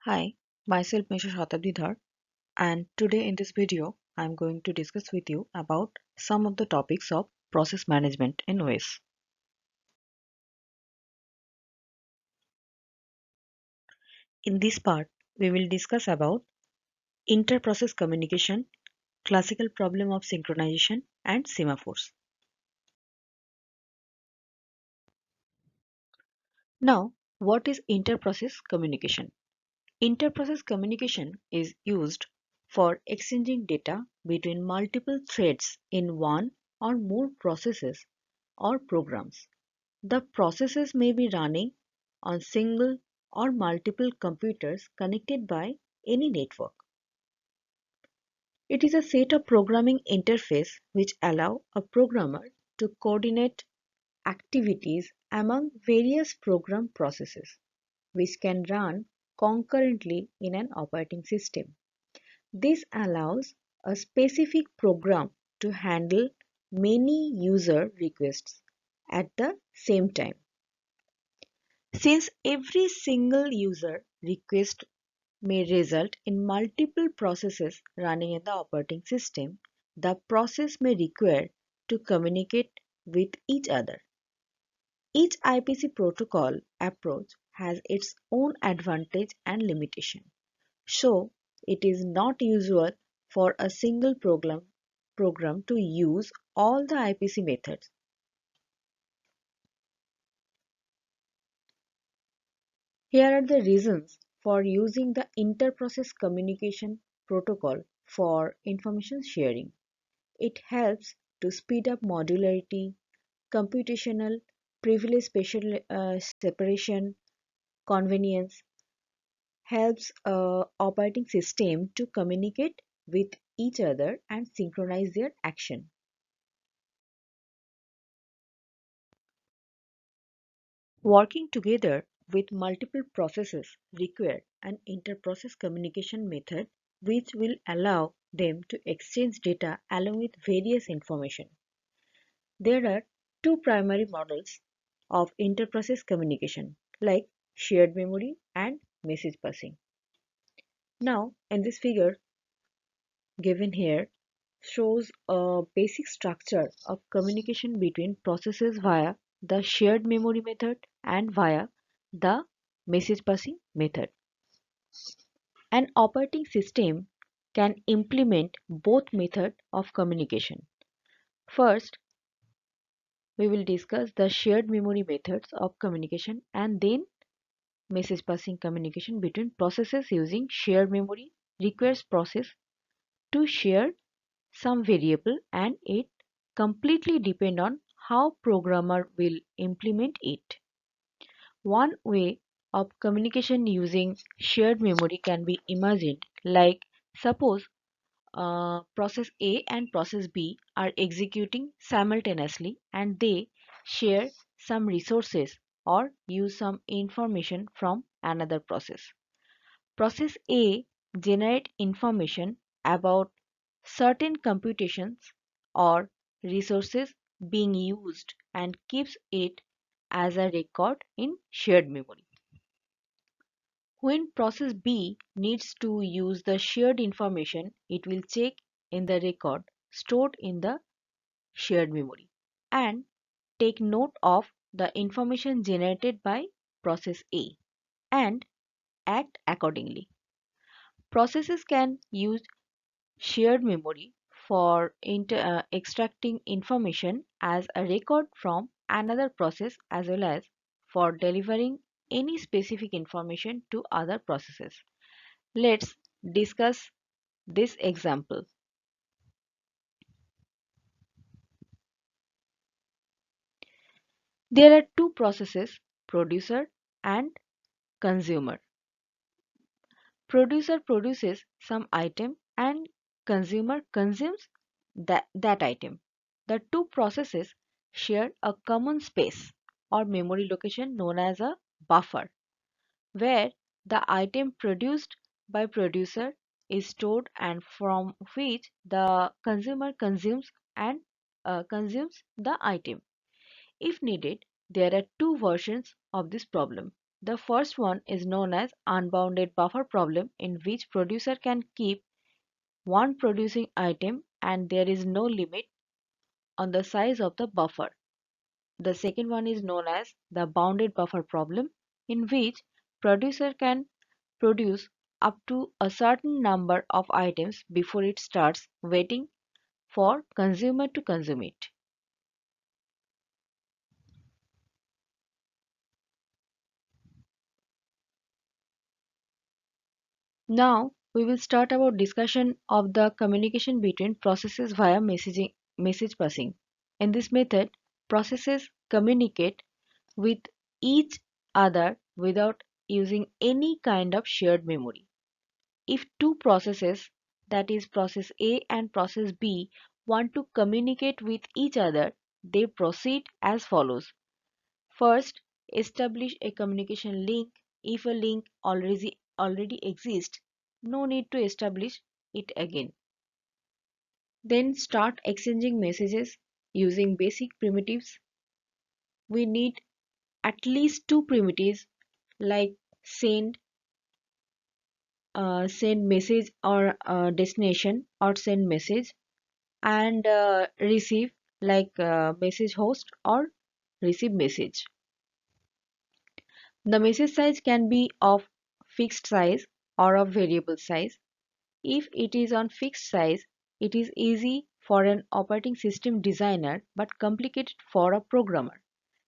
Hi, myself Mr. Satabdi Dhar, and today in this video I am going to discuss with you about some of the topics of process management in OS. In this part, we will discuss about interprocess communication, classical problem of synchronization, and semaphores. Now, what is interprocess communication? Interprocess communication is used for exchanging data between multiple threads in one or more processes or programs. The processes may be running on single or multiple computers connected by any network. It is a set of programming interface which allow a programmer to coordinate activities among various program processes which can run concurrently in an operating system. This allows a specific program to handle many user requests at the same time. Since every single user request may result in multiple processes running in the operating system, the process may require to communicate with each other. Each IPC protocol approach has its own advantage and limitation. So, it is not usual for a single program to use all the IPC methods. Here are the reasons for using the interprocess communication protocol for information sharing. It helps to speed up modularity, computational, privilege special separation, convenience, helps operating system to communicate with each other and synchronize their action. Working together with multiple processes require an interprocess communication method which will allow them to exchange data along with various information. There are two primary models of interprocess communication like shared memory and message passing. Now, in this figure given here shows a basic structure of communication between processes via the shared memory method and via the message passing method. An operating system can implement both methods of communication. First, we will discuss the shared memory methods of communication and then message passing communication between processes using shared memory requires process to share some variable and it completely depend on how programmer will implement it. One way of communication using shared memory can be imagined like suppose process A and process B are executing simultaneously and they share some resources or use some information from another process. Process A generate information about certain computations or resources being used and keeps it as a record in shared memory. When process B needs to use the shared information, it will check in the record stored in the shared memory and take note of the information generated by process A and act accordingly. Processes can use shared memory for extracting information as a record from another process as well as for delivering any specific information to other processes. Let's discuss this example. There are two processes, producer and consumer. Producer produces some item and consumer consumes that item. The two processes share a common space or memory location known as a buffer, where the item produced by producer is stored and from which the consumer consumes and consumes the item. If needed, there are two versions of this problem. The first one is known as unbounded buffer problem, in which producer can keep one producing item and there is no limit on the size of the buffer. The second one is known as the bounded buffer problem, in which producer can produce up to a certain number of items before it starts waiting for consumer to consume it. Now we will start our discussion of the communication between processes via message passing. In this method, processes communicate with each other without using any kind of shared memory. If two processes, that is process A and process B, want to communicate with each other, they proceed as follows. First, establish a communication link. If a link already exists, no need to establish it again. Then start exchanging messages using basic primitives. We need at least two primitives like send, send message or destination or send message, and receive like message host or receive message. The message size can be of fixed size or of variable size. If it is on fixed size, it is easy for an operating system designer but complicated for a programmer.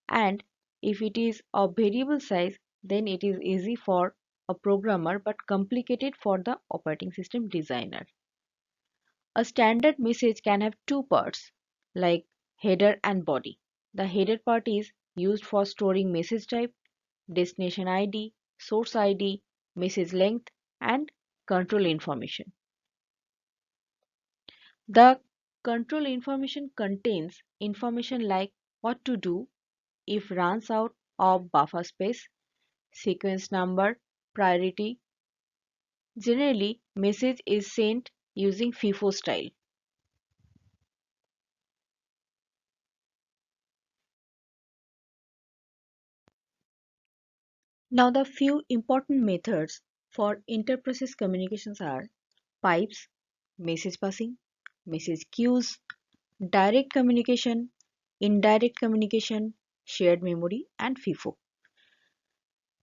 And if it is of variable size, then it is easy for a programmer but complicated for the operating system designer. A standard message can have two parts, like header and body. The header part is used for storing message type, destination ID, source ID, message length, and control information. The control information contains information like what to do if runs out of buffer space, sequence number, priority. Generally, message is sent using FIFO style. Now the few important methods for interprocess communications are pipes, message passing, message queues, direct communication, indirect communication, shared memory, and FIFO.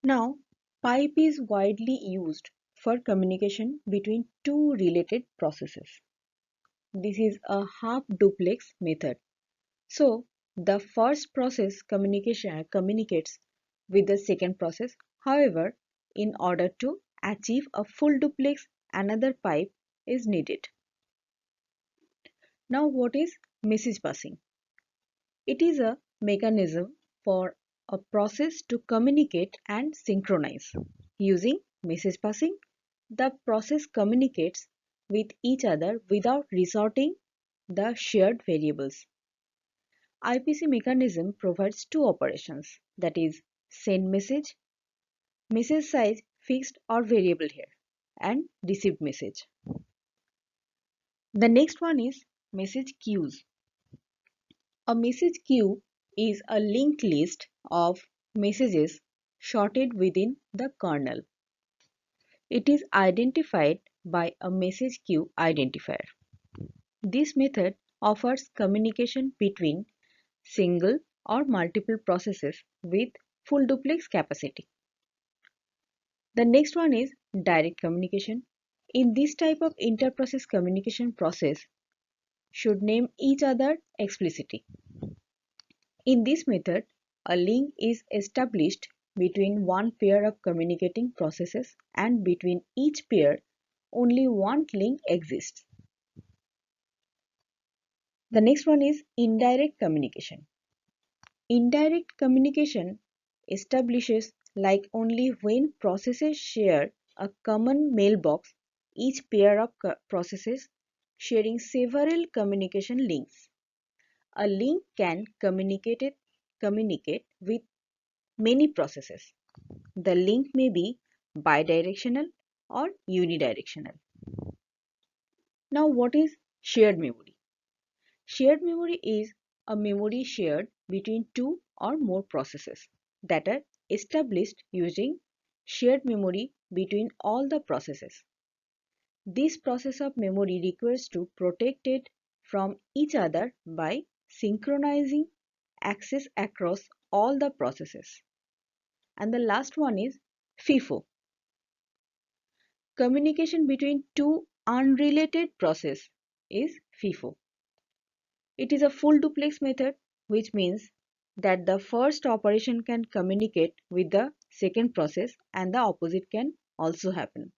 Now, pipe is widely used for communication between two related processes. This is a half duplex method. So, the first process communicates with the second process. However, in order to achieve a full duplex, another pipe is needed. Now, what is message passing? It is a mechanism for a process to communicate and synchronize. Using message passing, the process communicates with each other without resorting the shared variables. IPC mechanism provides two operations, that is send message, message size fixed or variable here, and received message. The next one is message queues. A message queue is a linked list of messages sorted within the kernel. It is identified by a message queue identifier. This method offers communication between single or multiple processes with full duplex capacity. The next one is direct communication. In this type of interprocess communication, process should name each other explicitly. In this method, a link is established between one pair of communicating processes, and between each pair only one link exists. The next one is indirect communication. Indirect communication establishes like only when processes share a common mailbox, each pair of processes sharing several communication links. A link can communicate with many processes. The link may be bidirectional or unidirectional. Now, what is shared memory? Shared memory is a memory shared between two or more processes. That established using shared memory between all the processes. This process of memory requires to protect it from each other by synchronizing access across all the processes. And the last one is FIFO. Communication between two unrelated processes is FIFO. It is a full duplex method, which means that the first operation can communicate with the second process and the opposite can also happen.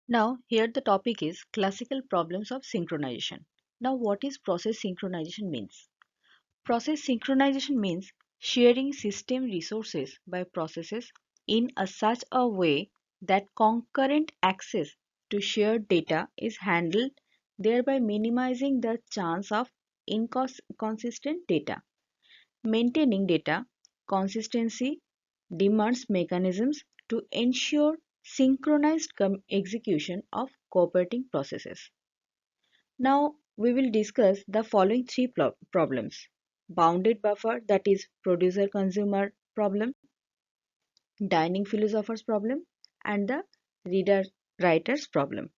Now, here the topic is classical problems of synchronization. Now, what is process synchronization means? Process synchronization means sharing system resources by processes in such a way that concurrent access to shared data is handled, thereby minimizing the chance of inconsistent data. Maintaining data consistency demands mechanisms to ensure synchronized execution of cooperating processes. Now we will discuss the following three problems: bounded buffer, that is producer consumer problem, dining philosopher's problem, and the reader writer's problem.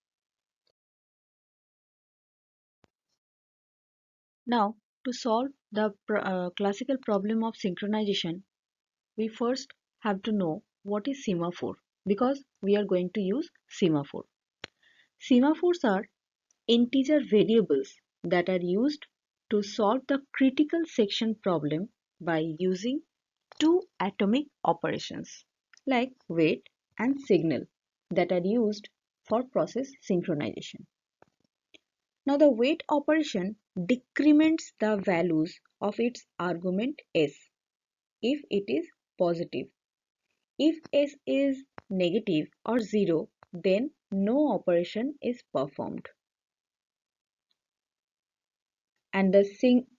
Now, to solve the classical problem of synchronization, we first have to know what is semaphore, because we are going to use semaphore. Semaphores are integer variables that are used to solve the critical section problem by using two atomic operations like wait and signal that are used for process synchronization. Now the wait operation decrements the values of its argument s if it is positive. If s is negative or 0, then no operation is performed. And the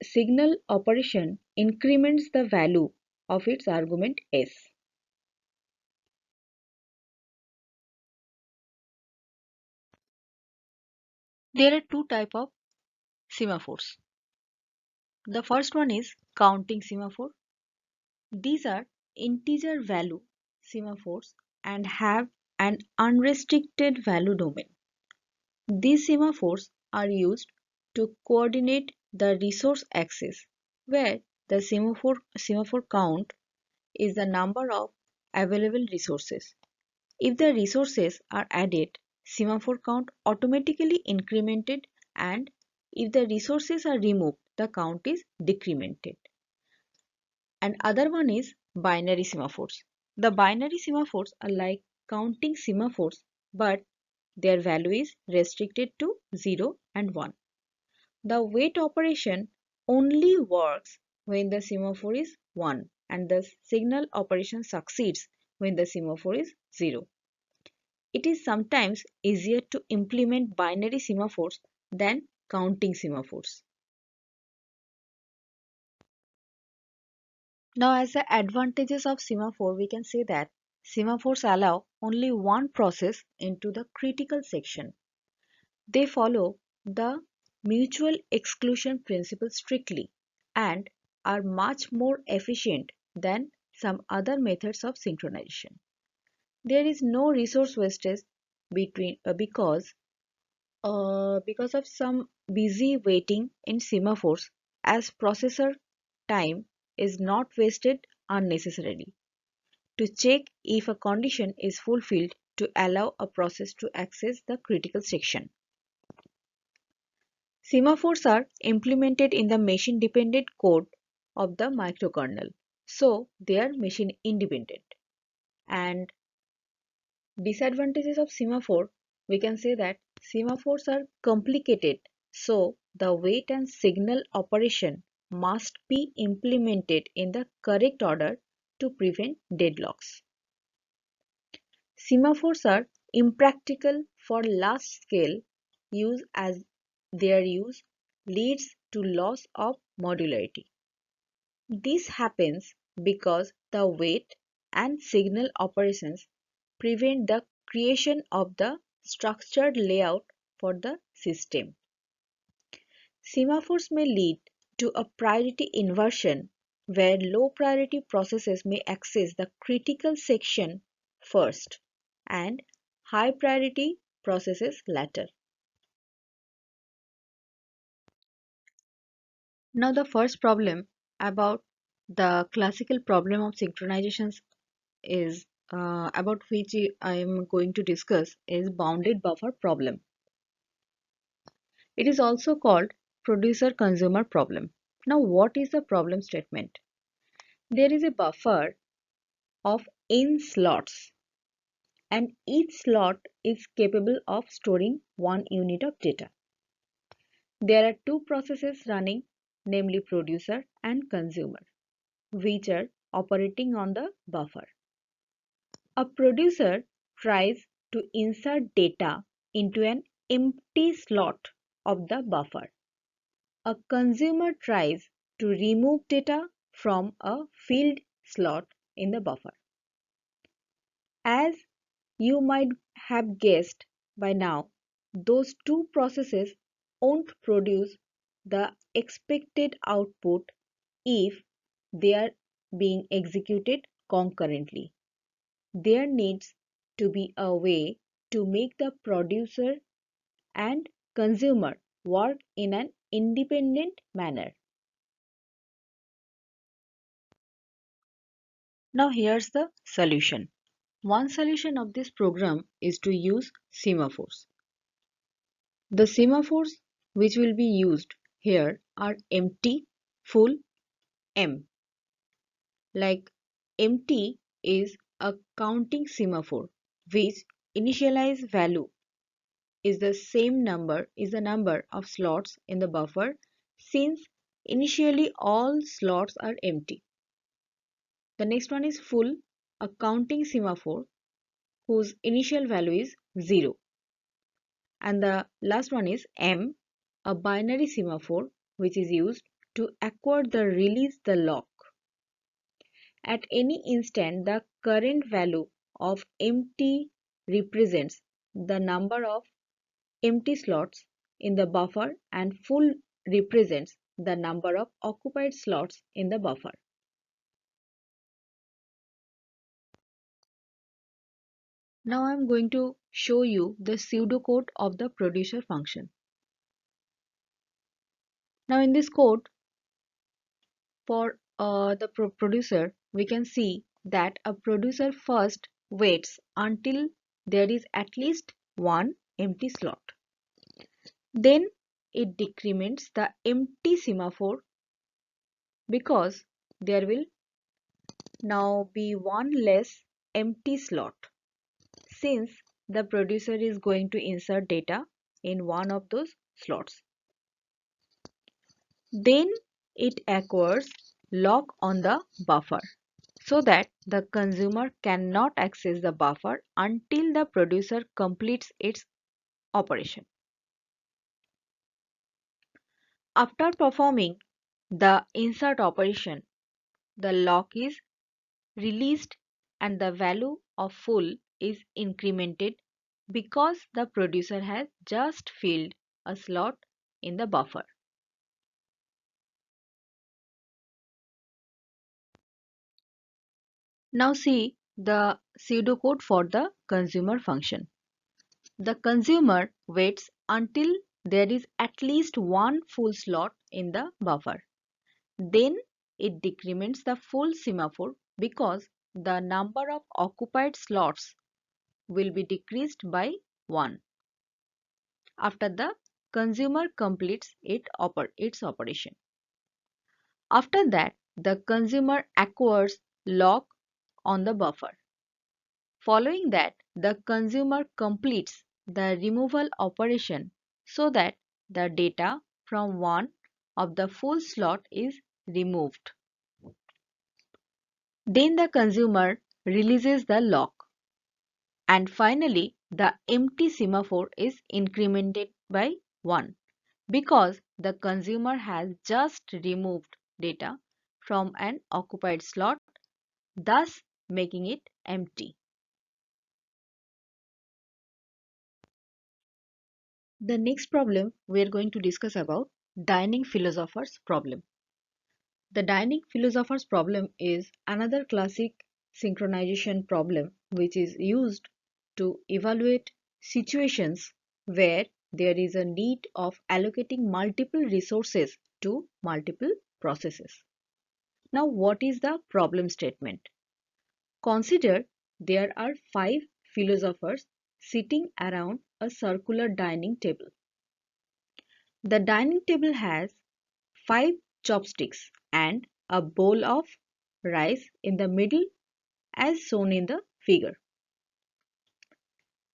signal operation increments the value of its argument s. There are two types of semaphores. The first one is counting semaphore. These are integer value semaphores and have an unrestricted value domain. These semaphores are used to coordinate the resource axis, where the semaphore count is the number of available resources. If the resources are added, semaphore count automatically incremented, and if the resources are removed, the count is decremented. And other one is binary semaphores. The binary semaphores are like counting semaphores, but their value is restricted to 0 and 1. The wait operation only works when the semaphore is 1 and the signal operation succeeds when the semaphore is 0. It is sometimes easier to implement binary semaphores than counting semaphores. Now, as the advantages of semaphore, we can say that semaphores allow only one process into the critical section. They follow the mutual exclusion principle strictly and are much more efficient than some other methods of synchronization. There is no resource wastage because of some busy waiting in semaphores, as processor time is not wasted unnecessarily to check if a condition is fulfilled to allow a process to access the critical section. Semaphores are implemented in the machine-dependent code of the microkernel, so they are machine independent. And disadvantages of semaphore, we can say that semaphores are complicated, so the wait and signal operation must be implemented in the correct order to prevent deadlocks. Semaphores are impractical for large-scale use, as their use leads to loss of modularity. This happens because the wait and signal operations prevent the creation of the structured layout for the system. Semaphores may lead to a priority inversion where low priority processes may access the critical section first and high priority processes later. Now the first problem about the classical problem of synchronizations is about which I am going to discuss is bounded buffer problem. It is also called producer-consumer problem. Now what is the problem statement? There is a buffer of n slots and each slot is capable of storing 1 unit of data. There are two processes running, namely producer and consumer, which are operating on the buffer. A producer tries to insert data into an empty slot of the buffer. A consumer tries to remove data from a filled slot in the buffer. As you might have guessed by now, those two processes won't produce the expected output if they are being executed concurrently. There needs to be a way to make the producer and consumer work in an independent manner. Now here's the solution. One solution of this program is to use semaphores. The semaphores which will be used here are empty, full, M. Like empty is a counting semaphore which initialize value is the number of slots in the buffer since initially all slots are empty. The next one is full, a counting semaphore whose initial value is 0. And the last one is M, a binary semaphore which is used to acquire the release the lock. At any instant, the current value of empty represents the number of empty slots in the buffer and full represents the number of occupied slots in the buffer. Now I am going to show you the pseudocode of the producer function. Now in this code for the producer, we can see that a producer first waits until there is at least one empty slot. Then it decrements the empty semaphore because there will now be one less empty slot since the producer is going to insert data in one of those slots. Then it acquires lock on the buffer so that the consumer cannot access the buffer until the producer completes its operation. After performing the insert operation, the lock is released and the value of full is incremented because the producer has just filled a slot in the buffer. Now see the pseudocode for the consumer function. The consumer waits until there is at least one full slot in the buffer. Then it decrements the full semaphore because the number of occupied slots will be decreased by 1 after the consumer completes its operation. After that, the consumer acquires lock on the buffer. Following that, the consumer completes the removal operation so that the data from one of the full slot is removed. Then the consumer releases the lock. And finally, the empty semaphore is incremented by 1 because the consumer has just removed data from an occupied slot, thus making it empty. The next problem we are going to discuss about Dining philosopher's problem. The dining philosopher's problem is another classic synchronization problem which is used to evaluate situations where there is a need of allocating multiple resources to multiple processes. Now, what is the problem statement? Consider there are five philosophers sitting around a circular dining table. The dining table has five chopsticks and a bowl of rice in the middle as shown in the figure.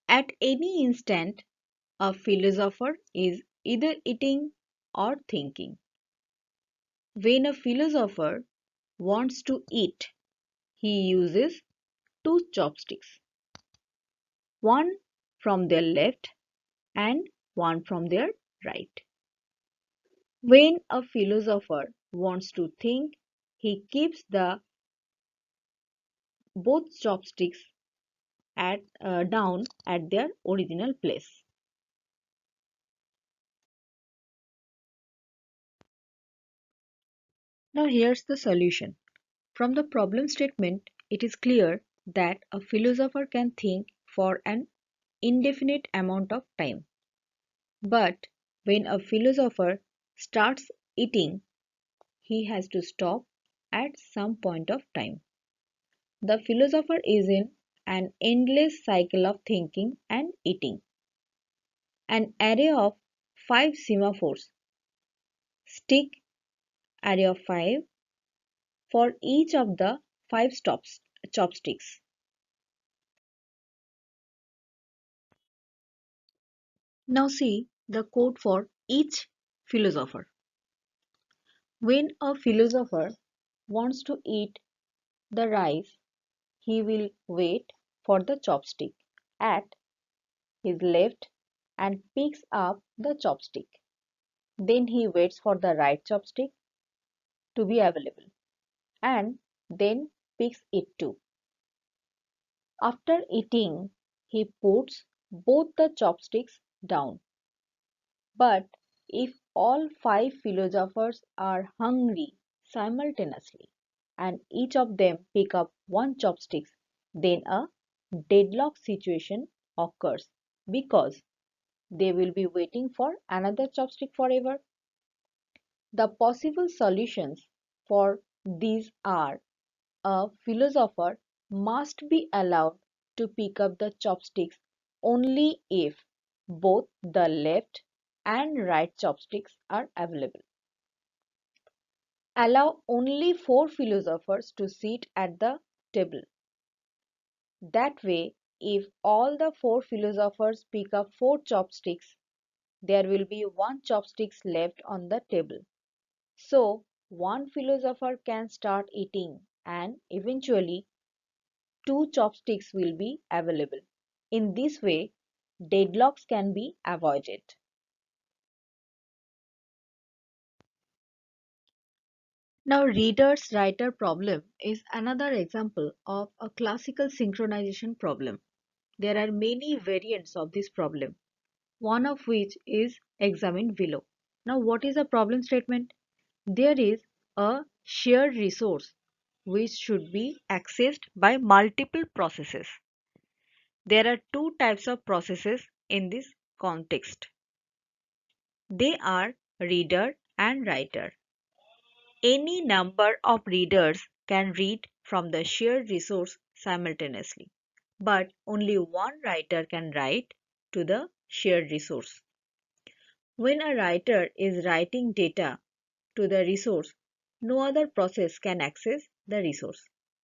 At any instant, a philosopher is either eating or thinking. When a philosopher wants to eat, he uses two chopsticks, one from their left and one from their right. When a philosopher wants to think, he keeps the both chopsticks down at their original place. Now here's the solution. From the problem statement, it is clear that a philosopher can think for an indefinite amount of time. But when a philosopher starts eating, he has to stop at some point of time. The philosopher is in an endless cycle of thinking and eating. An array of five semaphores, stick array of five for each of the five chopsticks. Now see the code for each philosopher. When a philosopher wants to eat the rice, he will wait for the chopstick at his left and picks up the chopstick. Then he waits for the right chopstick to be available and then picks it too. After eating, he puts both the chopsticks down. But if all five philosophers are hungry simultaneously and each of them pick up one chopstick, then a deadlock situation occurs because they will be waiting for another chopstick forever. The possible solutions for these are: a philosopher must be allowed to pick up the chopsticks only if both the left and right chopsticks are available. Allow only four philosophers to sit at the table. That way, if all the four philosophers pick up four chopsticks, there will be one chopsticks left on the table. So, one philosopher can start eating and eventually two chopsticks will be available. In this way, deadlocks can be avoided. Now, reader's writer problem is another example of a classical synchronization problem. There are many variants of this problem, one of which is examined below. Now, what is the problem statement? There is a shared resource which should be accessed by multiple processes. There are two types of processes in this context. They are reader and writer. Any number of readers can read from the shared resource simultaneously, but only one writer can write to the shared resource. When a writer is writing data to the resource, no other process can access the resource.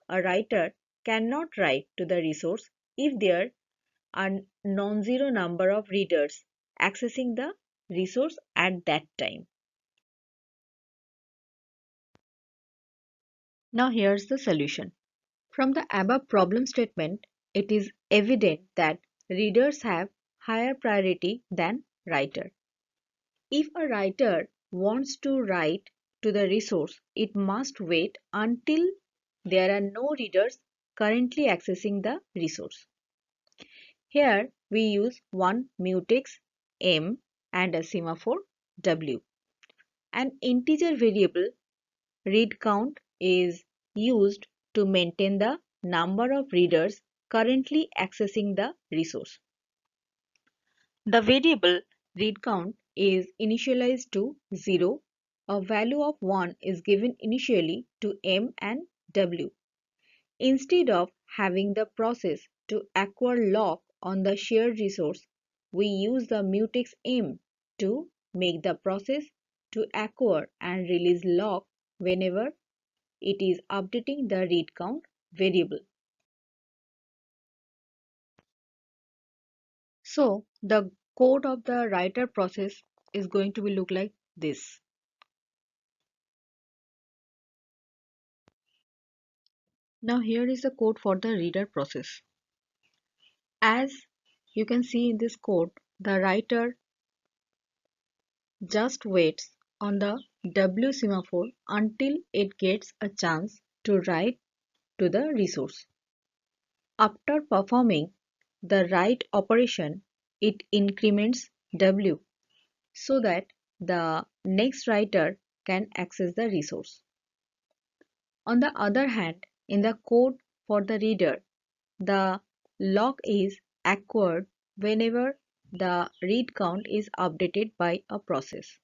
A writer cannot write to the resource if there are non-zero number of readers accessing the resource at that time. Now here's the solution. From the above problem statement, it is evident that readers have higher priority than writer. If a writer wants to write to the resource, it must wait until there are no readers currently accessing the resource. Here we use one mutex M and a semaphore W. An integer variable read count is used to maintain the number of readers currently accessing the resource. The variable read count is initialized to 0. A value of 1 is given initially to M and W. Instead of having the process to acquire lock on the shared resource, we use the mutex M to make the process to acquire and release lock whenever it is updating the read count variable. So the code of the writer process is going to be look like this. Now here is the code for the reader process. As you can see in this code, the writer just waits on the W semaphore until it gets a chance to write to the resource. After performing the write operation, it increments W so that the next writer can access the resource. On the other hand, in the code for the reader, the lock is acquired whenever the read count is updated by a process.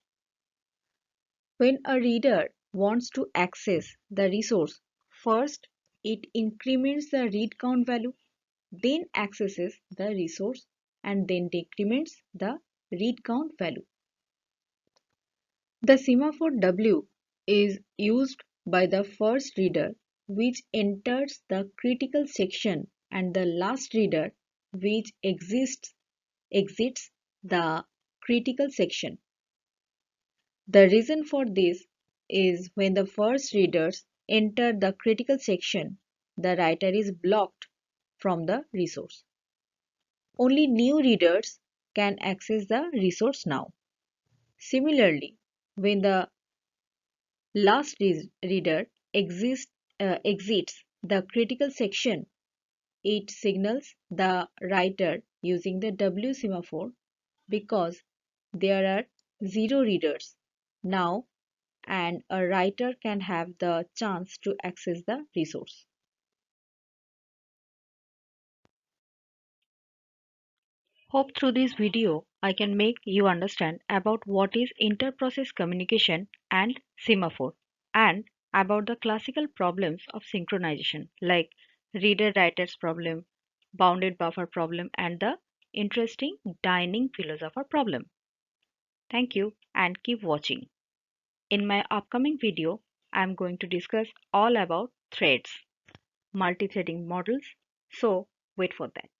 When a reader wants to access the resource, first it increments the read count value, then accesses the resource, and then decrements the read count value. The semaphore W is used by the first reader, which enters the critical section, and the last reader, which exits the critical section. The reason for this is when the first readers enter the critical section, the writer is blocked from the resource. Only new readers can access the resource now. Similarly, when the last reader exits the critical section, it signals the writer using the W semaphore because there are 0 readers now and a writer can have the chance to access the resource. Hope through this video I can make you understand about what is interprocess communication and semaphore and about the classical problems of synchronization like reader-writer's problem, bounded buffer problem and the interesting dining philosopher problem. Thank you and keep watching. In my upcoming video, I am going to discuss all about threads, multi-threading models, so wait for that.